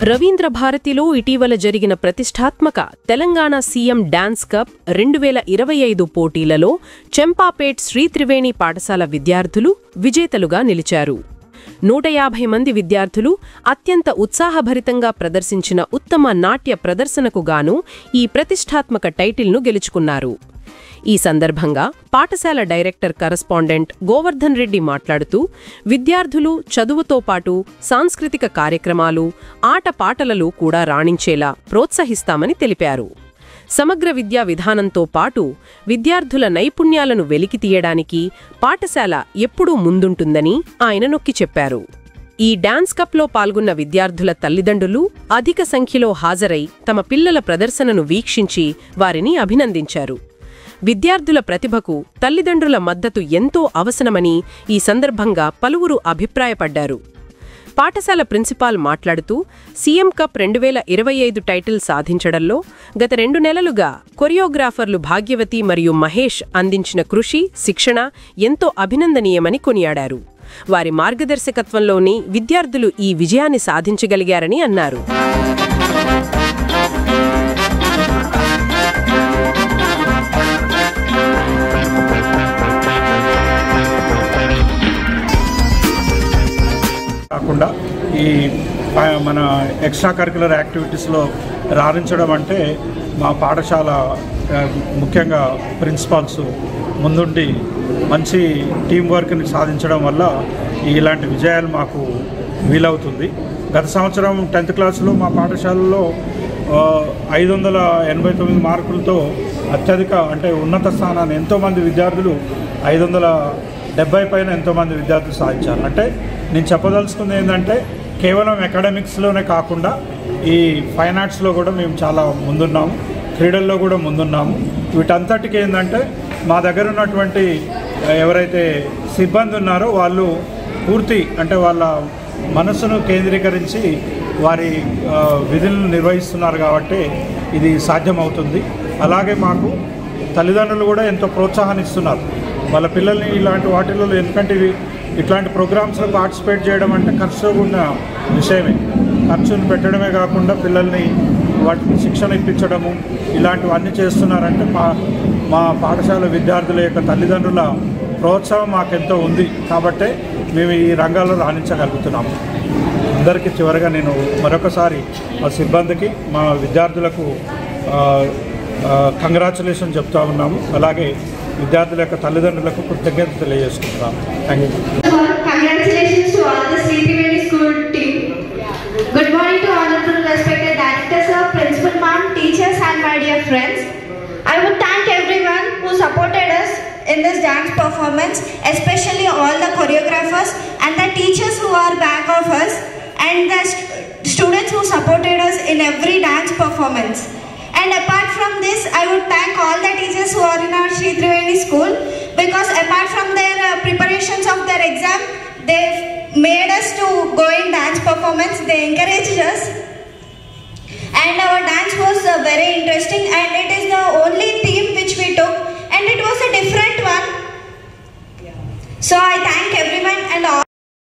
రవీంద్ర భారతిలో ఇటీవల జరిగిన ప్రతిష్టాత్మక తెలంగాణ సీఎం డాన్స్ కప్ 2025 పోటీలలో చెంపాపేట్ శ్రీ త్రివేణి పాఠశాల విద్యార్థులు విజేతలుగా నిలిచారు. 150 మంది విద్యార్థులు అత్యంత ఉత్సాహభరితంగా ప్రదర్శించిన ఉత్తమ నాట్య ప్రదర్శనకు గాను ఈ ప్రతిష్టాత్మక టైటిల్ను గెలుచుకున్నారు. ఈ సందర్భంగా పాఠశాల డైరెక్టర్ కరస్పాండెంట్ గోవర్ధన్ రెడ్డి మాట్లాడుతూ విద్యార్థులు చదువుతో పాటు సాంస్కృతిక కార్యక్రమాలు, ఆటపాటలలో కూడా రాణించేలా ప్రోత్సహిస్తామని తెలిపారు. సమగ్ర విద్యా విధానంతో పాటు విద్యార్థుల నైపుణ్యాలను వెలికితీయడానికి పాఠశాల ఎప్పుడూ ముందుంటుందని ఆయన నొక్కి చెప్పారు. ఈ డాన్స్ కప్లో పాల్గొన్న విద్యార్థుల తల్లిదండ్రులు అధిక సంఖ్యలో హాజరై తమ పిల్లల ప్రదర్శనను వీక్షించి వారిని అభినందించారు. విద్యార్థుల ప్రతిభకు తల్లిదండ్రుల మద్దతు ఎంతో అవసరమని ఈ సందర్భంగా పలువురు అభిప్రాయపడ్డారు. పాఠశాల ప్రిన్సిపాల్ మాట్లాడుతూ సీఎం కప్ 2025 టైటిల్ సాధించడంలో గత 2 నెలలుగా కొరియోగ్రాఫర్లు భాగ్యవతి మరియు మహేష్ అందించిన కృషి, శిక్షణ ఎంతో అభినందనీయమని కొనియాడారు. వారి మార్గదర్శకత్వంలోని విద్యార్థులు ఈ విజయాన్ని సాధించగలిగారని అన్నారు. కాకుండా ఈ మన ఎక్స్ట్రా కరిక్యులర్ యాక్టివిటీస్లో రాణించడం అంటే మా పాఠశాల ముఖ్యంగా ప్రిన్సిపాల్స్ ముందుండి మంచి టీం వర్క్ని సాధించడం వల్ల ఇలాంటి విజయాలు మాకు వీలవుతుంది. గత సంవత్సరం 10th క్లాస్లో మా పాఠశాలలో 589 మార్కులతో అత్యధిక అంటే ఉన్నత స్థానాన్ని ఎంతోమంది విద్యార్థులు 570 పైన ఎంతోమంది విద్యార్థులు సాధించారు. అంటే నేను చెప్పదలుచుకుంది ఏంటంటే కేవలం అకాడమిక్స్లోనే కాకుండా ఈ ఫైన్ ఆర్ట్స్లో కూడా మేము చాలా ముందున్నాము, క్రీడల్లో కూడా ముందున్నాము. వీటంతటికి ఏంటంటే మా దగ్గర ఉన్నటువంటి ఎవరైతే సిబ్బంది ఉన్నారో వాళ్ళు పూర్తి అంటే వాళ్ళ మనస్సును కేంద్రీకరించి వారి విధులను నిర్వహిస్తున్నారు కాబట్టి ఇది సాధ్యమవుతుంది. అలాగే మాకు తల్లిదండ్రులు కూడా ఎంతో ప్రోత్సాహాన్ని ఇస్తున్నారు వాళ్ళ పిల్లల్ని ఇలాంటి వాటిల్లో. ఎందుకంటే ఇట్లాంటి ప్రోగ్రామ్స్లో పార్టిసిపేట్ చేయడం అంటే ఖర్చు ఉన్న విషయమే. ఖర్చును పెట్టడమే కాకుండా పిల్లల్ని వాటికి శిక్షణ ఇప్పించడము ఇలాంటివన్నీ చేస్తున్నారంటే మా పాఠశాల విద్యార్థుల యొక్క తల్లిదండ్రుల ప్రోత్సాహం మాకెంతో ఉంది కాబట్టి మేము ఈ రంగాల్లో రాణించగలుగుతున్నాము. అందరికీ చివరిగా నేను మరొకసారి మా సిబ్బందికి మా విద్యార్థులకు కంగ్రాచులేషన్ చెప్తా ఉన్నాము. అలాగే విద్యార్థుల యొక్క తల్లిదండ్రులకు కృతజ్ఞత తెలియజేసుకుంటున్నాము. Thank you. Congratulations to all the Sri Triveni school team. Good morning to all of the respected directors, principal ma'am, teachers and my dear friends. I would thank everyone who supported us in this dance performance, especially all the choreographers and the teachers who are back of us and the students who supported us in every dance performance. And apart from this, I would thank all the teachers who are in our Sri Triveni school, because apart from their preparations of their exam, they made us to go in dance performance. They encouraged us, and our dance was very interesting, and it is the only theme which we took, and it was a different one. So I thank everyone and all.